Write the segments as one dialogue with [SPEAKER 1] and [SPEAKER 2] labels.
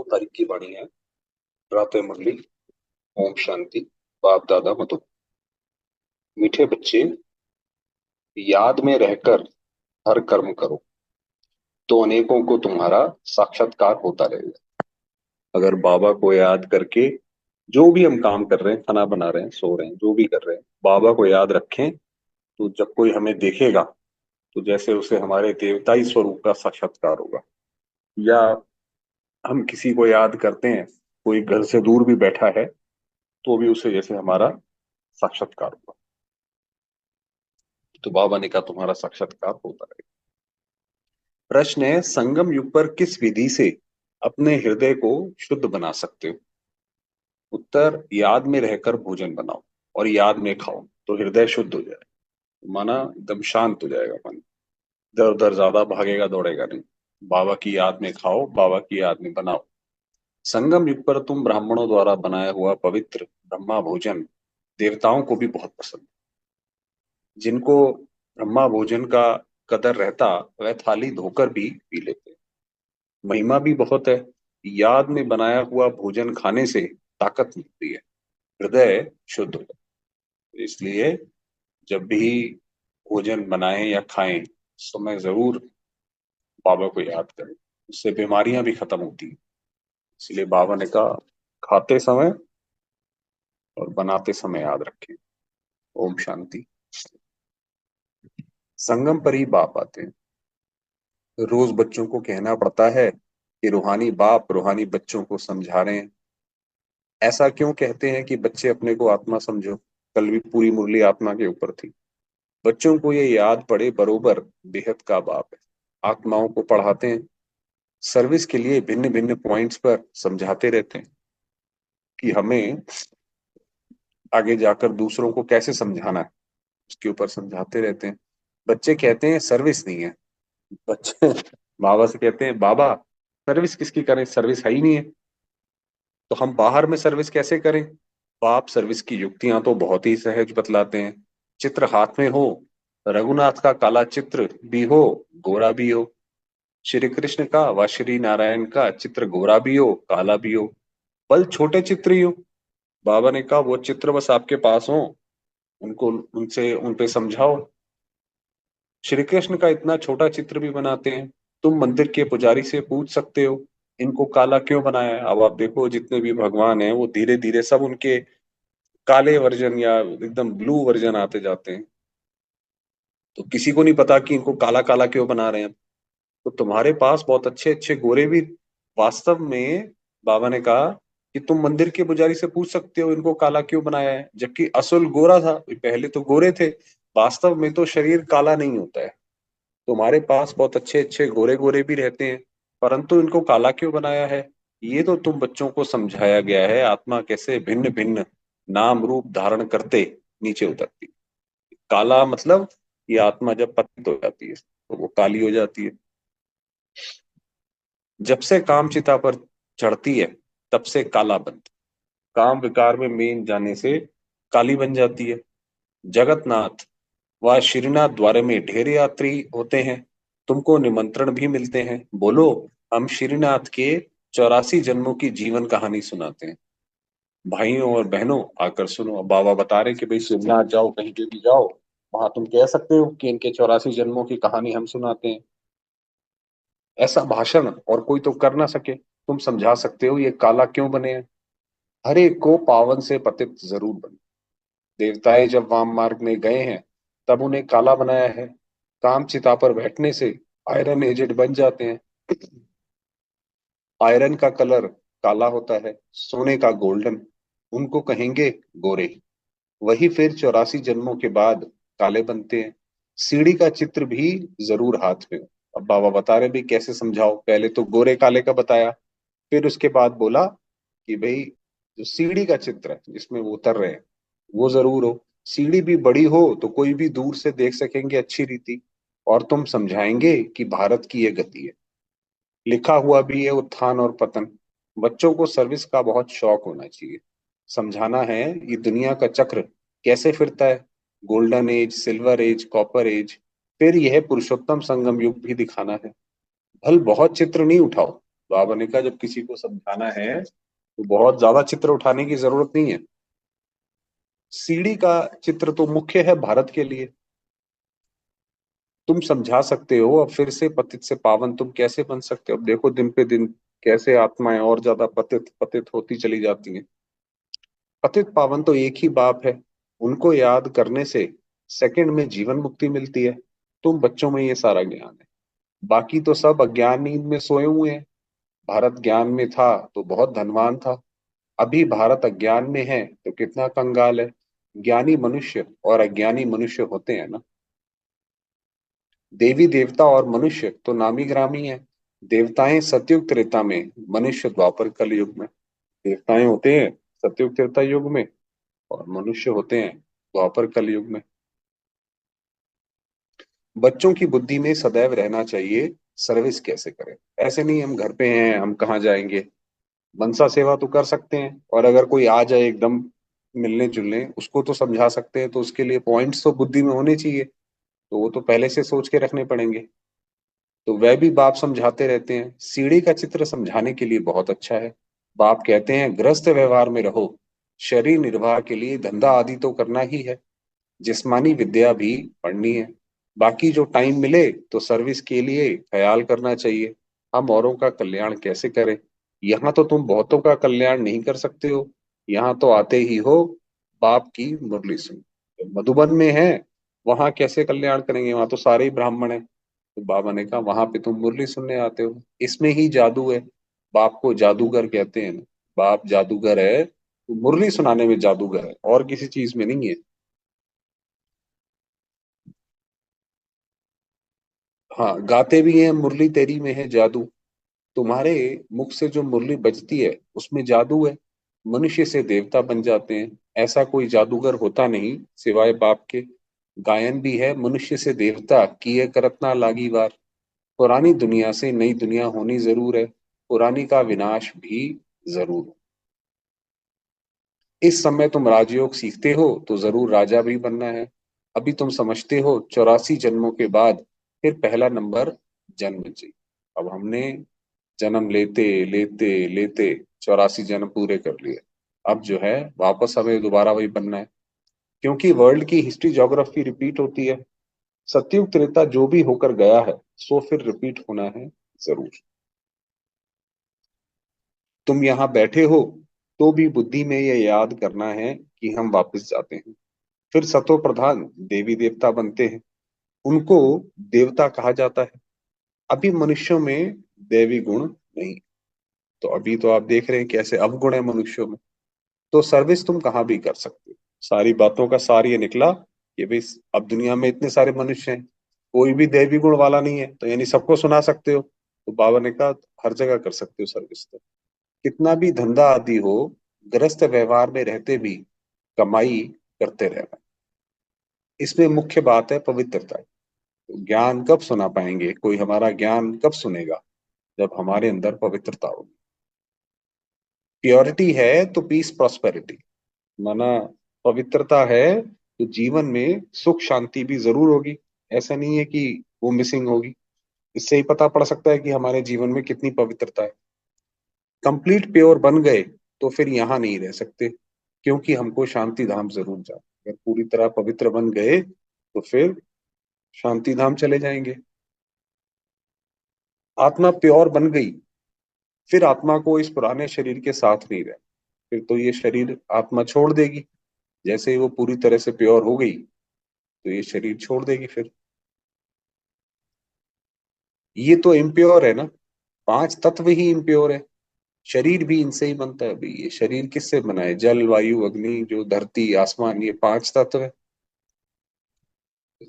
[SPEAKER 1] तारीख की वाणी है। प्रातः मुरली। ओम शांति। बाप दादा मधु। मीठे बच्चे, याद में रहकर हर कर्म करो तो अनेकों को तुम्हारा साक्षात्कार होता रहेगा। अगर बाबा को याद करके जो भी हम काम कर रहे हैं, खाना बना रहे हैं, सो रहे हैं, जो भी कर रहे हैं, बाबा को याद रखें, तो जब कोई हमें देखेगा तो जैसे उसे हमारे देवताई स्वरूप का साक्षात्कार होगा। या हम किसी को याद करते हैं, कोई घर से दूर भी बैठा है, तो भी उसे जैसे हमारा साक्षात्कार होगा। तो बाबा ने कहा तुम्हारा साक्षात्कार होता रहेगा। प्रश्न है, संगम युग पर किस विधि से अपने हृदय को शुद्ध बना सकते हो? उत्तर, याद में रहकर भोजन बनाओ और याद में खाओ तो हृदय शुद्ध हो जाए, माना एकदम शांत हो जाएगा मन। इधर उधर ज्यादा भागेगा दौड़ेगा नहीं। बाबा की याद में खाओ, बाबा की याद में बनाओ। संगम युग पर तुम ब्राह्मणों द्वारा बनाया हुआ पवित्र ब्रह्मा भोजन देवताओं को भी बहुत पसंद है। जिनको ब्रह्मा भोजन का कदर रहता, वह थाली धोकर भी पी लेते। महिमा भी बहुत है। याद में बनाया हुआ भोजन खाने से ताकत मिलती है, हृदय शुद्ध होता है। इसलिए जब भी भोजन बनाएं या खाएं, उस समय जरूर बाबा को याद करें। उससे बीमारियां भी खत्म होती हैं। इसलिए बाबा ने कहा, खाते समय और बनाते समय याद रखें। ओम शांति। संगम पर ही बाप आते हैं। रोज बच्चों को कहना पड़ता है कि रूहानी बाप रूहानी बच्चों को समझा रहे हैं। ऐसा क्यों कहते हैं कि बच्चे अपने को आत्मा समझो? कल भी पूरी मुरली आत्मा के ऊपर थी। बच्चों को ये याद पड़े बरोबर बेहद का बाप है। आत्माओं को पढ़ाते हैं, सर्विस के लिए भिन्न भिन्न पॉइंट्स पर समझाते रहते हैं कि हमें आगे जाकर दूसरों को कैसे समझाना है, उसके ऊपर समझाते रहते हैं। बच्चे कहते हैं सर्विस नहीं है। बच्चे बाबा से कहते हैं, बाबा सर्विस किसकी करें, सर्विस है ही नहीं है, तो हम बाहर में सर्विस कैसे करें? बाप सर्विस की युक्तियां तो बहुत ही सहज बतलाते हैं। चित्र हाथ में हो, रघुनाथ का काला चित्र भी हो, गोरा भी हो। श्री कृष्ण का व श्री नारायण का चित्र गोरा भी हो, काला भी हो, बल छोटे चित्र ही हो। बाबा ने कहा, वो चित्र बस आपके पास हो, उनको उनसे उन पे समझाओ। श्री कृष्ण का इतना छोटा चित्र भी बनाते हैं। तुम मंदिर के पुजारी से पूछ सकते हो, इनको काला क्यों बनाया है? अब आप देखो, जितने भी भगवान हैं वो धीरे धीरे सब उनके काले वर्जन या एकदम ब्लू वर्जन आते जाते हैं। तो किसी को नहीं पता कि इनको काला काला क्यों बना रहे हैं। तो तुम्हारे पास बहुत अच्छे अच्छे गोरे भी वास्तव में, बाबा ने कहा कि तुम मंदिर के पुजारी से पूछ सकते हो इनको काला क्यों बनाया है, जबकि असुल गोरा था। पहले तो गोरे थे, वास्तव में तो शरीर काला नहीं होता है। तुम्हारे पास बहुत अच्छे अच्छे गोरे गोरे भी रहते हैं, परंतु इनको काला क्यों बनाया है? ये तो तुम बच्चों को समझाया गया है, आत्मा कैसे भिन्न भिन्न नाम रूप धारण करते नीचे उतरती। काला मतलब ये आत्मा जब पतित हो जाती है तो वो काली हो जाती है। जब से काम चिता पर चढ़ती है तब से काला बनती। काम विकार में मेन जाने से काली बन जाती है। जगतनाथ व श्रीनाथ द्वार में ढेर यात्री होते हैं, तुमको निमंत्रण भी मिलते हैं। बोलो, हम श्रीनाथ के 84 जन्मों की जीवन कहानी सुनाते हैं। भाइयों और बहनों आकर सुनो। अब बाबा बता रहे कि भाई शिवनाथ जाओ, कहीं पे भी जाओ, वहां तुम कह सकते हो कि इनके 84 जन्मों की कहानी हम सुनाते हैं। ऐसा भाषण और कोई तो कर ना सके। तुम समझा सकते हो ये काला क्यों बने हैं। हर एक को पावन से पतित जरूर बने। देवताएं जब वाम मार्ग में गए हैं तब उन्हें काला बनाया है। काम चिता पर बैठने से आयरन एजेड बन जाते हैं। आयरन का कलर काला होता है, सोने का गोल्डन, उनको कहेंगे गोरे। वही फिर 84 जन्मों के बाद काले बनते हैं। सीढ़ी का चित्र भी जरूर हाथ में हो। अब बाबा बता रहे भी कैसे समझाओ। पहले तो गोरे काले का बताया, फिर उसके बाद बोला कि भाई जो सीढ़ी का चित्र है जिसमें वो उतर रहे हैं वो जरूर हो। सीढ़ी भी बड़ी हो तो कोई भी दूर से देख सकेंगे अच्छी रीति, और तुम समझाएंगे कि भारत की ये गति है। लिखा हुआ भी है उत्थान और पतन। बच्चों को सर्विस का बहुत शौक होना चाहिए। समझाना है ये दुनिया का चक्र कैसे फिरता है। Golden age, silver age, copper age, फिर यह पुरुषोत्तम संगम युग भी दिखाना है। भल बहुत चित्र नहीं उठाओ, बाबा ने कहा जब किसी को समझाना है तो बहुत ज्यादा चित्र उठाने की जरूरत नहीं है। सीढ़ी का चित्र तो मुख्य है भारत के लिए। तुम समझा सकते हो अब फिर से पतित से पावन तुम कैसे बन सकते हो। अब देखो दिन पे दिन कैसे आत्माएं और ज्यादा पतित पतित होती चली जाती हैं। पतित पावन तो एक ही बाप है। उनको याद करने से सेकंड में जीवन मुक्ति मिलती है। तुम बच्चों में ये सारा ज्ञान है। बाकी तो सब अज्ञान नींद में सोए हुए हैं। भारत ज्ञान में था तो बहुत धनवान था। अभी भारत अज्ञान में है तो कितना कंगाल है। ज्ञानी मनुष्य और अज्ञानी मनुष्य होते हैं ना। देवी देवता और मनुष्य तो नामी ग्रामी है। देवताएं सतयुग त्रेता में, मनुष्य द्वापर कल युग में। देवताएं होते हैं सतयुग त्रेता युग में और मनुष्य होते हैं द्वापर कल युग में। बच्चों की बुद्धि में सदैव रहना चाहिए सर्विस कैसे करें। ऐसे नहीं हम घर पे हैं हम कहाँ जाएंगे। मनसा सेवा तो कर सकते हैं और अगर कोई आ जाए एकदम मिलने जुलने उसको तो समझा सकते हैं। तो उसके लिए पॉइंट्स तो बुद्धि में होने चाहिए। तो वो तो पहले से सोच के रखने पड़ेंगे। तो वह भी बाप समझाते रहते हैं। सीढ़ी का चित्र समझाने के लिए बहुत अच्छा है। बाप कहते हैं गृहस्थ व्यवहार में रहो। शरीर निर्वाह के लिए धंधा आदि तो करना ही है। जिस्मानी विद्या भी पढ़नी है। बाकी जो टाइम मिले तो सर्विस के लिए ख्याल करना चाहिए। हम औरों का कल्याण कैसे करें। यहाँ तो तुम बहुतों का कल्याण नहीं कर सकते हो। यहाँ तो आते ही हो बाप की मुरली सुन। मधुबन में है वहां कैसे कल्याण करेंगे। वहां तो सारे ही ब्राह्मण है। तो बाबा ने कहा वहां पे तुम मुरली सुनने आते हो। इसमें ही जादू है। बाप को जादूगर कहते हैं ना। बाप जादूगर है तो मुरली सुनाने में जादूगर है और किसी चीज में नहीं है। हाँ गाते भी हैं मुरली तेरी में है जादू। तुम्हारे मुख से जो मुरली बजती है उसमें जादू है। मनुष्य से देवता बन जाते हैं। ऐसा कोई जादूगर होता नहीं सिवाय बाप के। गायन भी है मनुष्य से देवता किए करत ना लागी वार। पुरानी दुनिया से नई दुनिया होनी जरूर है। पुरानी का विनाश भी जरूर। इस समय तुम राजयोग सीखते हो तो जरूर राजा भी बनना है। अभी तुम समझते हो 84 जन्मों के बाद फिर पहला नंबर जन्म चाहिए। अब हमने जन्म लेते लेते लेते 84 जन्म पूरे कर लिए। अब जो है वापस हमें दोबारा वही बनना है। क्योंकि वर्ल्ड की हिस्ट्री ज्योग्राफी रिपीट होती है। सतयुग त्रेता जो भी होकर गया है सो फिर रिपीट होना है जरूर। तुम यहाँ बैठे हो तो भी बुद्धि में ये याद करना है कि हम वापस जाते हैं। फिर सतो प्रधान देवी देवता बनते हैं। उनको देवता कहा जाता है। अभी मनुष्यों में देवी गुण नहीं। तो अभी तो आप देख रहे हैं कैसे अवगुण है मनुष्यों में। तो सर्विस तुम कहाँ भी कर सकते हो। सारी बातों का सार ये निकला कि भाई अब दुनिया में इतने सारे मनुष्य हैं कोई भी दैवी गुण वाला नहीं है तो यानी सबको सुना सकते हो। तो बाबा ने कहा हर जगह कर सकते हो सर्विस। तो कितना भी धंधा आदि हो गृहस्थ व्यवहार में रहते भी कमाई करते रहना। इसमें मुख्य बात है पवित्रता। तो ज्ञान कब सुना पाएंगे कोई हमारा ज्ञान कब सुनेगा जब हमारे अंदर पवित्रता होगी। प्योरिटी है तो पीस प्रॉस्पेरिटी। माना पवित्रता है तो जीवन में सुख शांति भी जरूर होगी। ऐसा नहीं है कि वो मिसिंग होगी। इससे ही पता पड़ सकता है कि हमारे जीवन में कितनी पवित्रता है। कंप्लीट प्योर बन गए तो फिर यहाँ नहीं रह सकते। क्योंकि हमको शांति धाम जरूर जाना। अगर पूरी तरह पवित्र बन गए तो फिर शांति धाम चले जाएंगे। आत्मा प्योर बन गई फिर आत्मा को इस पुराने शरीर के साथ नहीं रहे। फिर तो ये शरीर आत्मा छोड़ देगी। जैसे ही वो पूरी तरह से प्योर हो गई तो ये शरीर छोड़ देगी फिर। ये तो इम्प्योर है ना। 5 तत्व ही इम्प्योर है। शरीर भी इनसे ही बनता है। भाई ये शरीर किससे बना है। जल वायु अग्नि जो धरती आसमान ये 5 तत्व है।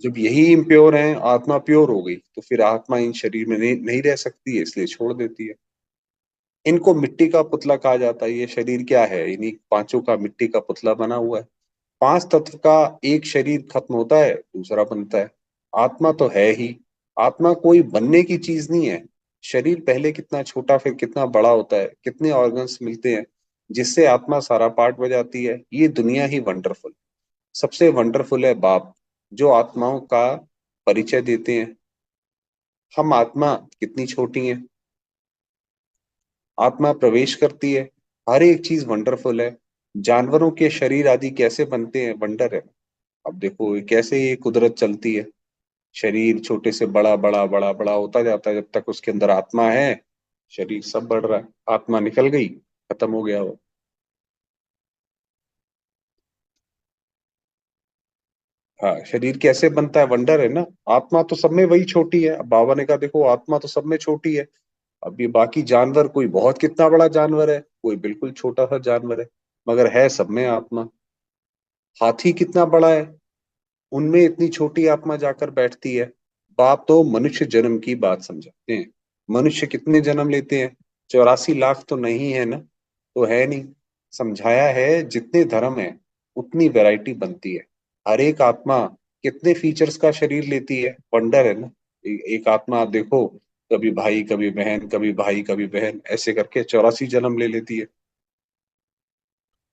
[SPEAKER 1] जब यही इम्प्योर है आत्मा प्योर हो गई तो फिर आत्मा इन शरीर में नहीं रह सकती है इसलिए छोड़ देती है। इनको मिट्टी का पुतला कहा जाता है। ये शरीर क्या है इन्हीं पांचों का मिट्टी का पुतला बना हुआ है। 5 तत्व का एक शरीर खत्म होता है दूसरा बनता है। आत्मा तो है ही। आत्मा कोई बनने की चीज नहीं है। शरीर पहले कितना छोटा फिर कितना बड़ा होता है कितने ऑर्गन्स मिलते हैं जिससे आत्मा सारा पार्ट बजाती है। ये दुनिया ही वंडरफुल। सबसे वंडरफुल है बाप जो आत्माओं का परिचय देते हैं। हम आत्मा कितनी छोटी हैं। आत्मा प्रवेश करती है, हर एक चीज वंडरफुल है। जानवरों के शरीर आदि कैसे बनते हैं, वंडर है। अब देखो ये कैसे ये कुदरत चलती है, शरीर छोटे से बड़ा बड़ा बड़ा बड़ा होता जाता है, जब तक उसके अंदर आत्मा है शरीर सब बढ़ रहा है, आत्मा निकल गई खत्म हो गया वो। हाँ, शरीर कैसे बनता है, वंडर है ना। आत्मा तो सब में वही छोटी है। अब बाबा ने कहा देखो आत्मा तो सब में छोटी है। अब ये बाकी जानवर, कोई बहुत कितना बड़ा जानवर है, कोई बिल्कुल छोटा सा जानवर है, मगर है सब में आत्मा। हाथी कितना बड़ा है, उनमें इतनी छोटी आत्मा जाकर बैठती है। बाप तो मनुष्य जन्म की बात समझाते हैं। मनुष्य कितने जन्म लेते हैं, 84 लाख तो नहीं है ना, तो है नहीं। समझाया है जितने धर्म है उतनी वैरायटी बनती है। हर एक आत्मा कितने फीचर्स का शरीर लेती है, वंडर है ना। एक आत्मा आप देखो, कभी भाई कभी बहन, कभी भाई कभी बहन, ऐसे करके 84 जन्म ले लेती है।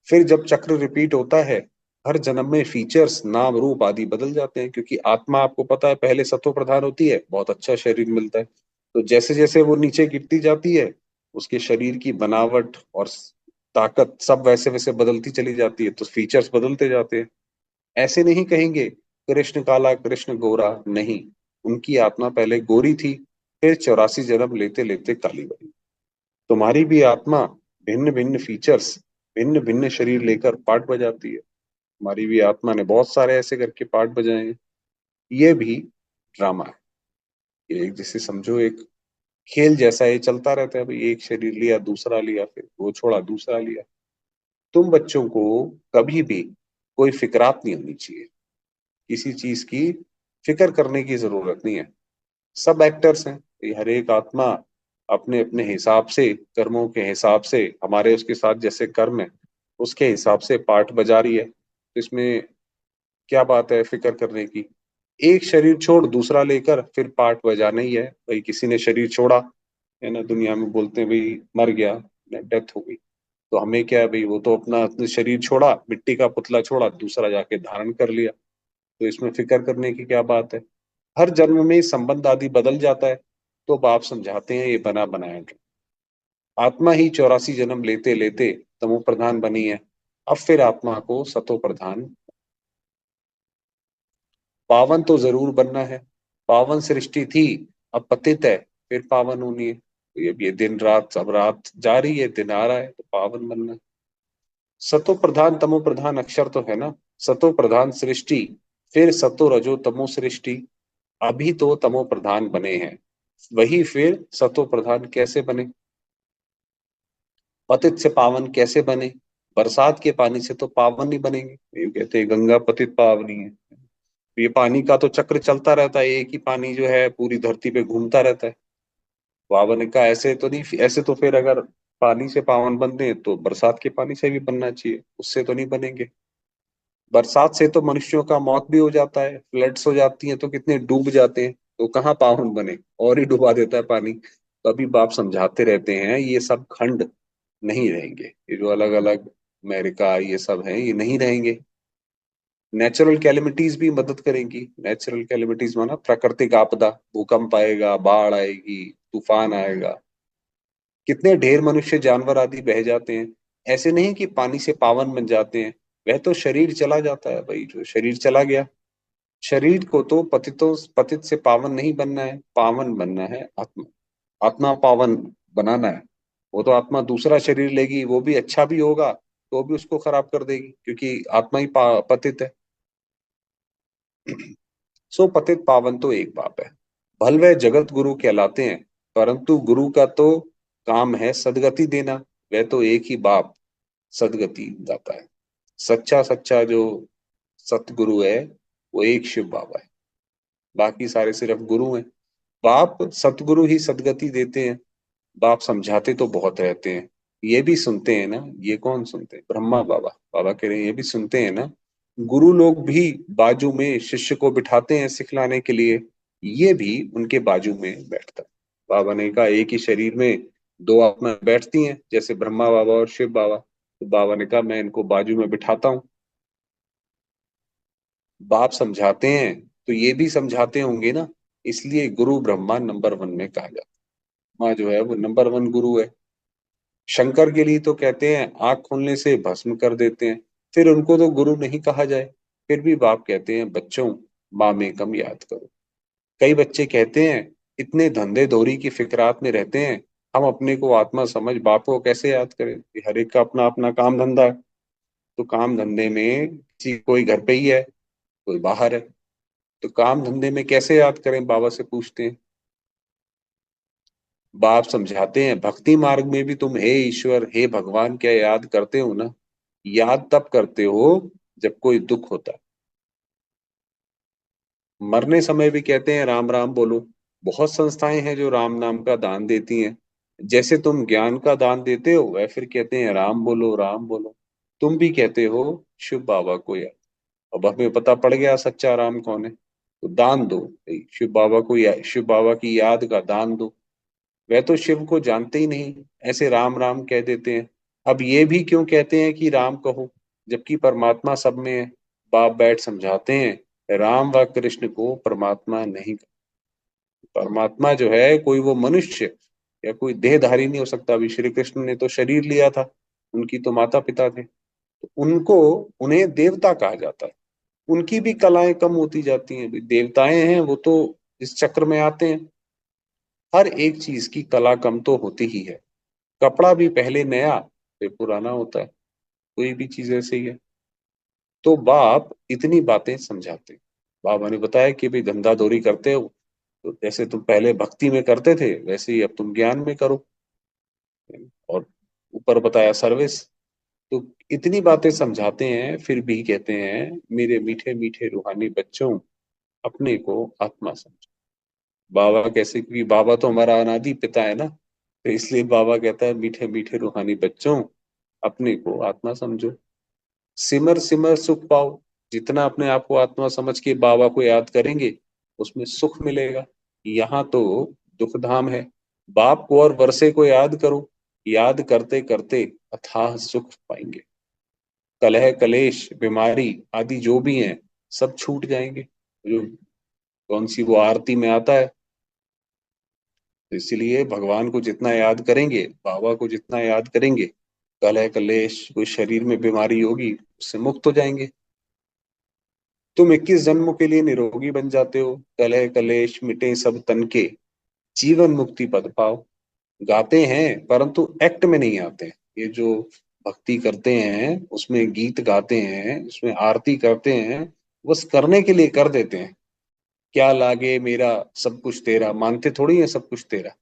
[SPEAKER 1] फिर जब चक्र रिपीट होता है, हर जन्म में फीचर्स नाम रूप आदि बदल जाते हैं, क्योंकि आत्मा आपको पता है पहले सत्व प्रधान होती है, बहुत अच्छा शरीर मिलता है। तो जैसे जैसे वो नीचे गिरती जाती है, उसके शरीर की बनावट और ताकत सब वैसे वैसे बदलती चली जाती है, तो फीचर्स बदलते जाते हैं। ऐसे नहीं कहेंगे कृष्ण काला कृष्ण गोरा, नहीं। उनकी आत्मा पहले गोरी थी, फिर 84 जन्म लेते लेते काली बनी। तुम्हारी भी आत्मा भिन्न भिन्न फीचर्स, भिन्न भिन्न शरीर लेकर पार्ट बजाती है। हमारी भी आत्मा ने बहुत सारे ऐसे करके पार्ट बजाए हैं। ये भी ड्रामा है। ये एक जैसे समझो एक खेल जैसा ये चलता रहता है, भाई एक शरीर लिया दूसरा लिया, फिर वो छोड़ा दूसरा लिया। तुम बच्चों को कभी भी कोई फिक्रात नहीं होनी चाहिए, किसी चीज की फिक्र करने की जरूरत नहीं है। सब एक्टर्स हैं, ये हर एक आत्मा अपने अपने हिसाब से, कर्मों के हिसाब से, हमारे उसके साथ जैसे कर्म है उसके हिसाब से पार्ट बजा रही है। तो इसमें क्या बात है फिक्र करने की। एक शरीर छोड़ दूसरा लेकर फिर पार्ट बजाना ही है। भाई किसी ने शरीर छोड़ा है ना, दुनिया में बोलते हैं भाई मर गया, डेथ हो गई, तो हमें क्या है भाई, वो तो अपना शरीर छोड़ा, मिट्टी का पुतला छोड़ा, दूसरा जाके धारण कर लिया। तो इसमें फिक्र करने की क्या बात है। हर जन्म में संबंध आदि बदल जाता है, तो बाप समझाते हैं ये बना बनाया आत्मा ही 84 जन्म लेते लेते तमो प्रधान बनी है। अब फिर आत्मा को सतो प्रधान, पावन तो जरूर बनना है। पावन सृष्टि थी, अब पतित है, फिर पावन होनी है। तो ये दिन रात, अब रात जा रही है दिन आ रहा है, तो पावन बनना है। सतो प्रधान तमो प्रधान अक्षर तो है ना। सतो प्रधान सृष्टि, फिर सतो रजो तमो सृष्टि। अभी तो तमो प्रधान बने हैं, वही फिर सतो प्रधान कैसे बने, पतित से पावन कैसे बने। बरसात के पानी से तो पावन नहीं बनेंगे, ये कहते हैं गंगा पतित पावनी है। ये पानी का तो चक्र चलता रहता है, एक ही पानी जो है पूरी धरती पे घूमता रहता है। पावन का ऐसे तो नहीं, ऐसे तो फिर अगर पानी से पावन बनते हैं तो बरसात के पानी से भी बनना चाहिए, उससे तो नहीं बनेंगे। बरसात से तो मनुष्यों का मौत भी हो जाता है, फ्लड्स हो जाती हैं तो कितने डूब जाते हैं, तो कहाँ पावन बने, और ही डुबा देता है पानी। तो अभी बाप समझाते रहते हैं ये सब खंड नहीं रहेंगे, ये जो अलग अलग अमेरिका ये सब है ये नहीं रहेंगे। नेचुरल कैलेमिटीज भी मदद करेंगी। नेचुरल कैलेमिटीज माना प्राकृतिक आपदा, भूकंप आएगा, बाढ़ आएगी, तूफान आएगा, कितने ढेर मनुष्य जानवर आदि बह जाते हैं। ऐसे नहीं कि पानी से पावन बन जाते हैं, वह तो शरीर चला जाता है भाई, जो शरीर चला गया। शरीर को तो पतित से पावन नहीं बनना है, पावन बनना है आत्मा। आत्मा पावन बनाना है। वो तो आत्मा दूसरा शरीर लेगी, वो भी अच्छा भी होगा तो भी उसको खराब कर देगी, क्योंकि आत्मा ही पतित है। सो पतित पावन तो एक बाप है। भल वह जगत गुरु कहलाते हैं, परंतु गुरु का तो काम है सदगति देना। वह तो एक ही बाप सदगति दाता है। सच्चा सच्चा जो सतगुरु है वो एक शिव बाबा है, बाकी सारे सिर्फ गुरु हैं। बाप सतगुरु ही सदगति देते हैं। बाप समझाते तो बहुत रहते हैं, ये भी सुनते हैं ना। ये कौन सुनते हैं, ब्रह्मा बाबा। बाबा कह रहे हैं ये भी सुनते हैं ना। गुरु लोग भी बाजू में शिष्य को बिठाते हैं सिखलाने के लिए, ये भी उनके बाजू में बैठता है। बाबा ने कहा एक ही शरीर में दो आत्मा बैठती हैं, जैसे ब्रह्मा बाबा और शिव बाबा। तो बाबा ने कहा मैं इनको बाजू में बिठाता हूँ। बाप समझाते हैं तो ये भी समझाते होंगे ना, इसलिए गुरु ब्रह्मा नंबर 1 में कहा जाता है। माँ जो है वो नंबर 1 गुरु है। शंकर के लिए तो कहते हैं आंख खोलने से भस्म कर देते हैं, फिर उनको तो गुरु नहीं कहा जाए। फिर भी बाप कहते हैं बच्चों, माँ में कम याद करो। कई बच्चे कहते हैं इतने धंधे दोहरी की फिक्रात में रहते हैं, हम अपने को आत्मा समझ बाप को कैसे याद करें? ये हर एक का अपना अपना काम धंधा है। तो काम धंधे में किसी कोई घर पे ही है, कोई बाहर है, तो काम धंधे में कैसे याद करें, बाबा से पूछते हैं। बाप समझाते हैं भक्ति मार्ग में भी तुम हे ईश्वर हे भगवान क्या याद करते हो ना? याद तब करते हो जब कोई दुख होता है। मरने समय भी कहते हैं राम राम बोलो। बहुत संस्थाएं हैं जो राम नाम का दान देती हैं। जैसे तुम ज्ञान का दान देते हो वह फिर कहते हैं राम बोलो राम बोलो। तुम भी कहते हो शिव बाबा को याद। अब हमें पता पड़ गया सच्चा राम कौन है, तो दान दो भाई, शिव बाबा को शिव बाबा की याद का दान दो। वह तो शिव को जानते ही नहीं, ऐसे राम राम कह देते हैं। अब ये भी क्यों कहते हैं कि राम कहो, जबकि परमात्मा सब में है? बाप बैठ समझाते हैं राम व कृष्ण को परमात्मा नहीं। परमात्मा जो है कोई वो मनुष्य या कोई देहधारी नहीं हो सकता। अभी श्री कृष्ण ने तो शरीर लिया था, उनकी तो माता पिता थे, तो उनको उन्हें देवता कहा जाता है। उनकी भी कलाएं कम होती जाती हैं। देवताएं हैं वो तो इस चक्र में आते हैं। हर एक चीज की कला कम तो होती ही है। कपड़ा भी पहले नया फिर पुराना होता है, कोई भी चीज ऐसे ही है। तो बाप इतनी बातें समझाते हैं। बाबा ने बताया कि भाई धंधा दौरी करते हो तो जैसे तुम पहले भक्ति में करते थे वैसे ही अब तुम ज्ञान में करो। और ऊपर बताया सर्विस। तो इतनी बातें समझाते हैं, फिर भी कहते हैं मेरे मीठे मीठे रूहानी बच्चों, अपने को आत्मा समझो। बाबा कैसे, क्योंकि बाबा तो हमारा अनादि पिता है ना, तो इसलिए बाबा कहता है मीठे मीठे रूहानी बच्चों, अपने को आत्मा समझो। सिमर सिमर सुख पाओ। जितना अपने आप को आत्मा समझ के बाबा को याद करेंगे उसमें सुख मिलेगा। यहाँ तो दुख धाम है। बाप को और वर्षे को याद करो, याद करते करते अथाह सुख पाएंगे। कलह कलेश बीमारी आदि जो भी हैं सब छूट जाएंगे। जो कौन सी वो आरती में आता है। तो इसलिए भगवान को जितना याद करेंगे, बाबा को जितना याद करेंगे, कलह कलेश कोई शरीर में बीमारी होगी उससे मुक्त हो जाएंगे। तुम 21 जन्मों के लिए निरोगी बन जाते हो। कलह कलेश मिटे सब तन के, जीवन मुक्ति पद पाओ। गाते हैं परंतु एक्ट में नहीं आते हैं। ये जो भक्ति करते हैं उसमें गीत गाते हैं, उसमें आरती करते हैं, बस करने के लिए कर देते हैं। क्या लागे मेरा सब कुछ तेरा, मानते थोड़ी है सब कुछ तेरा।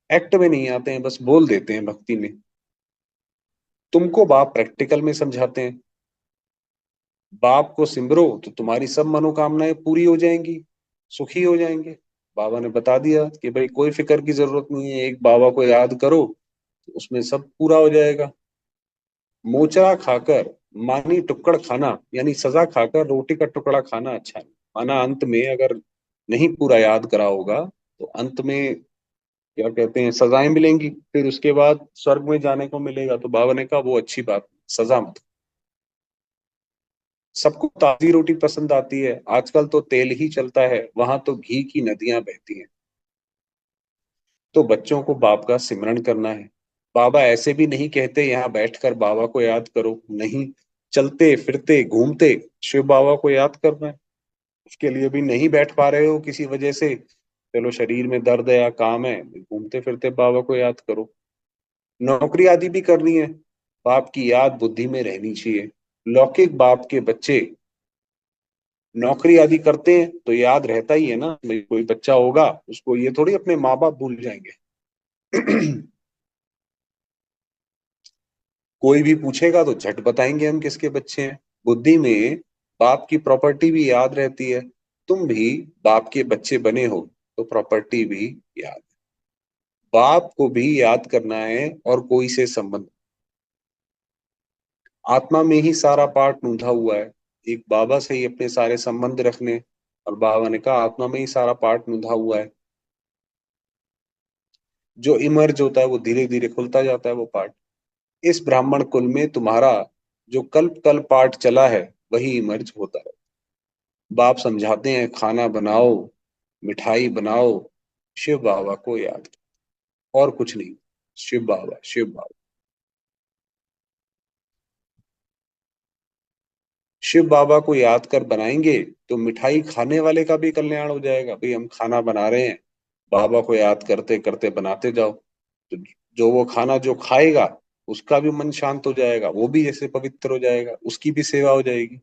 [SPEAKER 1] एक्ट में नहीं आते हैं, बस बोल देते हैं भक्ति में। तुमको बाप प्रैक्टिकल में समझाते हैं। बाप को सिमरो तो तुम्हारी सब मनोकामनाएं पूरी हो जाएंगी, सुखी हो जाएंगे। बाबा ने बता दिया कि भाई कोई फिक्र की जरूरत नहीं है, एक बाबा को याद करो तो उसमें सब पूरा हो जाएगा। मोचरा खाकर मानी टुक्कड़ खाना, यानी सजा खाकर रोटी का टुकड़ा खाना अच्छा नहीं। माना अंत में अगर नहीं पूरा याद करा होगा तो अंत में क्या कहते हैं सजाएं मिलेंगी, फिर उसके बाद स्वर्ग में जाने को मिलेगा। तो बाबा ने कहा वो अच्छी बात, सजा मत। सबको ताजी रोटी पसंद आती है, आजकल तो तेल ही चलता है, वहां तो घी की नदियां बहती हैं। तो बच्चों को बाप का सिमरन करना है। बाबा ऐसे भी नहीं कहते यहाँ बैठकर बाबा को याद करो, नहीं, चलते फिरते घूमते शिव बाबा को याद करना है। उसके लिए भी नहीं बैठ पा रहे हो किसी वजह से, चलो शरीर में दर्द है या काम है, घूमते फिरते बाबा को याद करो। नौकरी आदि भी करनी है, बाप की याद बुद्धि में रहनी चाहिए। लौकिक बाप के बच्चे नौकरी आदि करते हैं तो याद रहता ही है ना, भाई कोई बच्चा होगा उसको ये थोड़ी अपने माँ बाप भूल जाएंगे। कोई भी पूछेगा तो झट बताएंगे हम किसके बच्चे हैं। बुद्धि में बाप की प्रॉपर्टी भी याद रहती है। तुम भी बाप के बच्चे बने हो तो प्रॉपर्टी भी याद। बाप को भी याद करना है और कोई से संबंध। आत्मा में ही सारा पार्ट नूंधा हुआ है। एक बाबा से ही अपने सारे संबंध रखने, और बाबा ने कहा आत्मा में ही सारा पार्ट नूंधा हुआ है। जो इमर्ज होता है वो धीरे धीरे खुलता जाता है वो पार्ट। इस ब्राह्मण कुल में तुम्हारा जो कल्प कल्प पार्ट चला है वही इमर्ज होता है। बाप समझाते हैं खाना बनाओ, मिठाई बनाओ, शिव बाबा को याद करो, और कुछ नहीं। शिव बाबा शिव बाबा। शिव बाबा को याद कर बनाएंगे तो मिठाई खाने वाले का भी कल्याण हो जाएगा। भाई हम खाना बना रहे हैं, बाबा को याद करते करते बनाते जाओ, तो जो वो खाना जो खाएगा उसका भी मन शांत हो जाएगा, वो भी जैसे पवित्र हो जाएगा, उसकी भी सेवा हो जाएगी।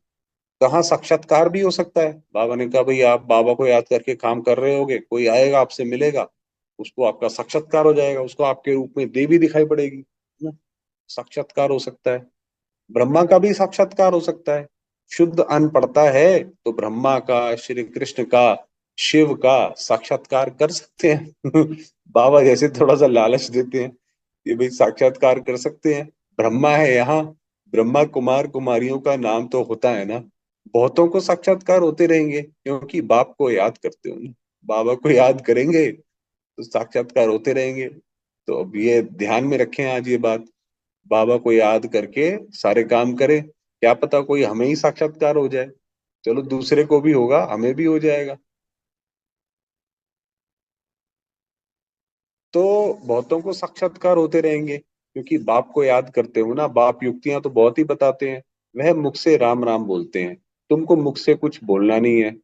[SPEAKER 1] कहाँ साक्षात्कार भी हो सकता है। बाबा ने कहा भाई आप बाबा को याद करके काम कर रहे होगे, कोई आएगा आपसे मिलेगा, उसको आपका साक्षात्कार हो जाएगा, उसको आपके रूप में देवी दिखाई पड़ेगी, है ना। साक्षात्कार हो सकता है। ब्रह्मा का भी साक्षात्कार हो सकता है। शुद्ध अन्न पड़ता है तो ब्रह्मा का, श्री कृष्ण का, शिव का साक्षात्कार कर सकते हैं। बाबा जैसे थोड़ा सा लालच देते हैं कि भाई साक्षात्कार कर सकते हैं, ब्रह्मा है यहाँ, ब्रह्मा कुमार कुमारियों का नाम तो होता है ना। बहुतों को साक्षात्कार होते रहेंगे क्योंकि बाप को याद करते हो ना। बाबा को याद करेंगे तो साक्षात्कार होते रहेंगे। तो अब ये ध्यान में रखें आज ये बात, बाबा को याद करके सारे काम करें, क्या पता कोई हमें ही साक्षात्कार हो जाए। चलो दूसरे को भी होगा, हमें भी हो जाएगा। तो बहुतों को साक्षात्कार होते रहेंगे क्योंकि बाप को याद करते हो ना। बाप युक्तियां तो बहुत ही बताते हैं, वह मुख से राम राम बोलते हैं, तुमको मुख से कुछ बोलना नहीं है।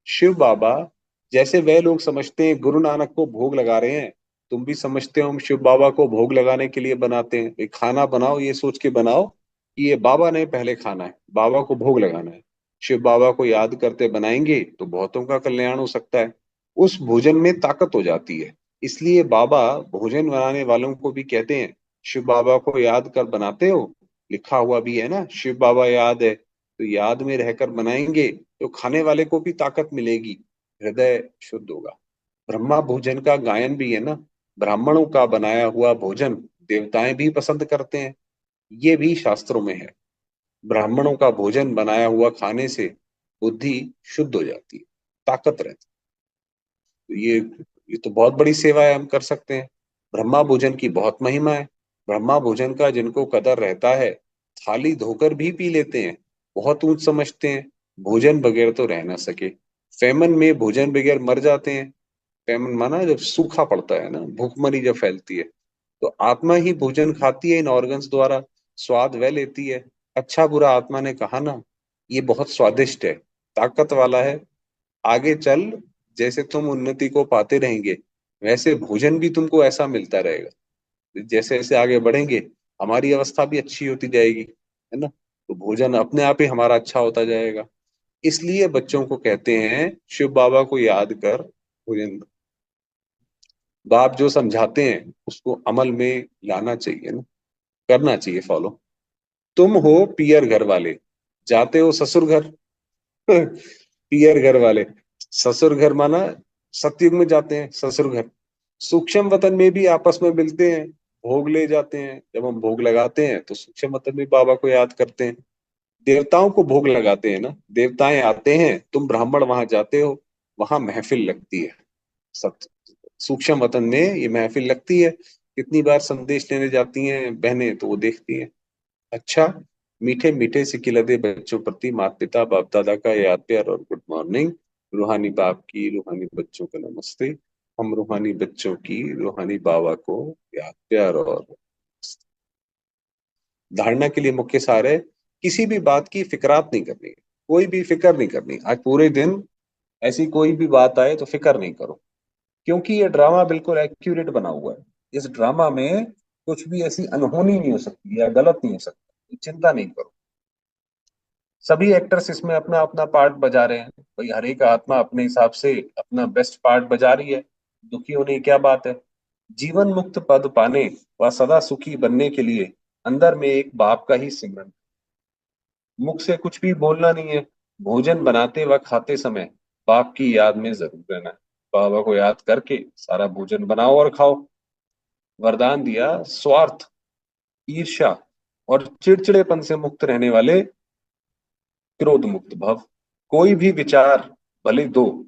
[SPEAKER 1] शिव बाबा जैसे वह लोग समझते हैं गुरु नानक को भोग लगा रहे हैं, तुम भी समझते हो हम शिव बाबा को भोग लगाने के लिए बनाते हैं। एक खाना बनाओ ये सोच के बनाओ कि ये बाबा ने पहले खाना है, बाबा को भोग लगाना है। शिव बाबा को याद करते बनाएंगे तो बहुतों का कल्याण हो सकता है। उस भोजन में ताकत हो जाती है। इसलिए बाबा भोजन बनाने वालों को भी कहते हैं शिव बाबा को याद कर बनाते हो। लिखा हुआ भी है ना, शिव बाबा याद है, तो याद में रहकर बनाएंगे तो खाने वाले को भी ताकत मिलेगी, हृदय शुद्ध होगा। ब्रह्मा भोजन का गायन भी है ना, ब्राह्मणों का बनाया हुआ भोजन देवताएं भी पसंद करते हैं, ये भी शास्त्रों में है। ब्राह्मणों का भोजन बनाया हुआ खाने से बुद्धि शुद्ध हो जाती है, ताकत रहती है। ये तो बहुत बड़ी सेवा है, हम कर सकते हैं। ब्रह्मा भोजन की बहुत महिमा है। ब्रह्मा भोजन का जिनको कदर रहता है थाली धोकर भी पी लेते हैं, बहुत ऊंच समझते हैं। भोजन बगैर तो रह ना सके, फेमन में भोजन बगैर मर जाते हैं। फेमन माना जब सूखा पड़ता है ना, भूखमरी जब फैलती है, तो आत्मा ही भोजन खाती है इन ऑर्गन्स द्वारा, स्वाद वह लेती है। अच्छा बुरा आत्मा ने कहा ना, ये बहुत स्वादिष्ट है, ताकत वाला है, आगे चल, जैसे तुम उन्नति को पाते रहेंगे वैसे भोजन भी तुमको ऐसा मिलता रहेगा। जैसे जैसे आगे बढ़ेंगे हमारी अवस्था भी अच्छी होती जाएगी, है ना। तो भोजन अपने आप ही हमारा अच्छा होता जाएगा। इसलिए बच्चों को कहते हैं शिव बाबा को याद कर भोजन। बाप जो समझाते हैं उसको अमल में लाना चाहिए ना, करना चाहिए फॉलो। तुम हो पियर घर वाले, जाते हो ससुर घर। पियर घर वाले, ससुर घर माना सतयुग में जाते हैं ससुर घर। सूक्ष्म वतन में भी आपस में मिलते हैं, भोग ले जाते हैं। जब हम भोग लगाते हैं तो सूक्ष्म वतन में बाबा को याद करते हैं। देवताओं को भोग लगाते हैं ना, देवताएं आते हैं, तुम ब्राह्मण वहां जाते हो, वहां महफिल लगती है। सत सूक्ष्म वतन में ये महफिल लगती है। कितनी बार संदेश लेने जाती हैं बहनें तो वो देखती हैं। अच्छा, मीठे मीठे से खिलते बच्चों प्रति माता पिता बाप दादा का याद प्यार और गुड मॉर्निंग। रूहानी बाप की रूहानी बच्चों को नमस्ते। हम रूहानी बच्चों की रूहानी बाबा को याद प्यार और धारणा के लिए मुख्य सार है, किसी भी बात की फिक्रात नहीं करनी, कोई भी फिक्र नहीं करनी। आज पूरे दिन ऐसी कोई भी बात आए तो फिक्र नहीं करो, क्योंकि ये ड्रामा बिल्कुल एक्यूरेट बना हुआ है। इस ड्रामा में कुछ भी ऐसी अनहोनी नहीं हो सकती या गलत नहीं हो सकता, चिंता नहीं करो। सभी एक्टर्स इसमें अपना अपना पार्ट बजा रहे हैं, भाई हर एक आत्मा अपने हिसाब से अपना बेस्ट पार्ट बजा रही है। दुखी होने की क्या बात है। जीवन मुक्त पद पाने व सदा सुखी बनने के लिए अंदर में एक बाप का ही सिमरन, मुख से कुछ भी बोलना नहीं है। भोजन बनाते व खाते समय बाप की याद में जरूर रहना है। बाबा को याद करके सारा भोजन बनाओ और खाओ। वरदान दिया, स्वार्थ, ईर्ष्या और चिड़चिड़ेपन से मुक्त रहने वाले क्रोध मुक्त भव। कोई भी विचार भले दो,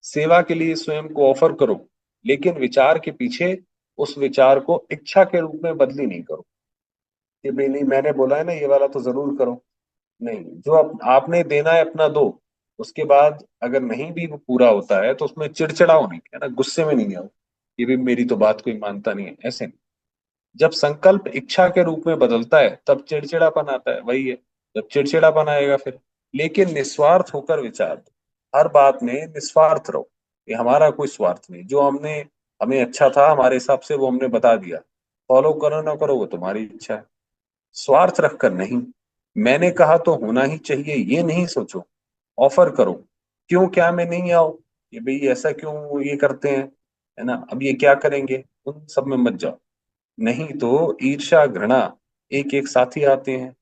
[SPEAKER 1] सेवा के लिए स्वयं को ऑफर करो, लेकिन विचार के पीछे उस विचार को इच्छा के रूप में बदली नहीं करो कि भाई नहीं मैंने बोला है ना ये वाला तो जरूर करो। नहीं, जो आपने देना है अपना दो। उसके बाद अगर नहीं भी वो पूरा होता है तो उसमें चिड़चिड़ाओ नहीं, है ना, गुस्से में नहीं आओ कि भी मेरी तो बात कोई मानता नहीं है, ऐसे नहीं। जब संकल्प इच्छा के रूप में बदलता है तब चिड़चिड़ापन आता है, वही है। जब चिड़चिड़ापन आएगा फिर लेकिन निस्वार्थ होकर विचार दो, हर बात में निस्वार्थ रहो। ये हमारा कोई स्वार्थ नहीं, जो हमने हमें अच्छा था हमारे हिसाब से वो हमने बता दिया, फॉलो करो ना करो वो तुम्हारी इच्छा है। स्वार्थ रखकर नहीं, मैंने कहा तो होना ही चाहिए ये नहीं सोचो। ऑफर करो, क्यों क्या में नहीं आओ, ये भाई ऐसा क्यों ये करते हैं, है ना, अब ये क्या करेंगे, उन सब में मत जाओ। नहीं तो ईर्ष्या घृणा एक एक साथ ही आते हैं।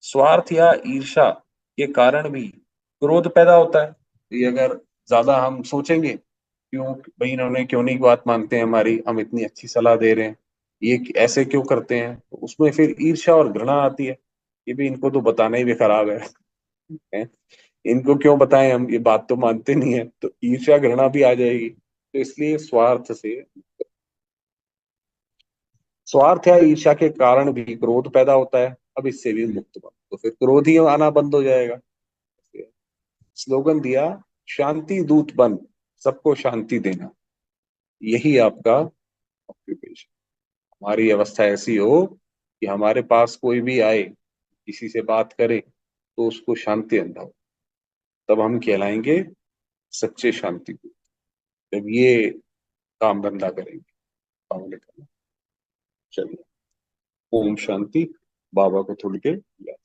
[SPEAKER 1] स्वार्थ या ईर्ष्या के कारण भी क्रोध पैदा होता है। ये अगर ज्यादा हम सोचेंगे, क्यों भाई इन्होंने क्यों नहीं बात मानते हैं हमारी, हम इतनी अच्छी सलाह दे रहे हैं, ये ऐसे क्यों करते हैं, तो उसमें फिर ईर्ष्या और घृणा आती है, ये भी इनको तो बताना ही भी खराब है? इनको क्यों बताएं, हम ये बात तो मानते नहीं है, तो ईर्ष्या घृणा भी आ जाएगी। तो इसलिए स्वार्थ या ईर्ष्या के कारण भी क्रोध पैदा होता है, अब इससे भी मुक्त बनो, तो फिर क्रोध ही आना बंद हो जाएगा। स्लोगन दिया, शांति दूत बन, सबको शांति देना, यही आपका ऑक्यूपेशन। हमारी अवस्था ऐसी हो कि हमारे पास कोई भी आए, किसी से बात करे तो उसको शांति अनुभव, तब हम कहलाएंगे सच्चे शांति दूत। जब ये काम धंधा करेंगे, काम लेकर। चलिए, ओम शांति। बाबा को थोड़ी देर याद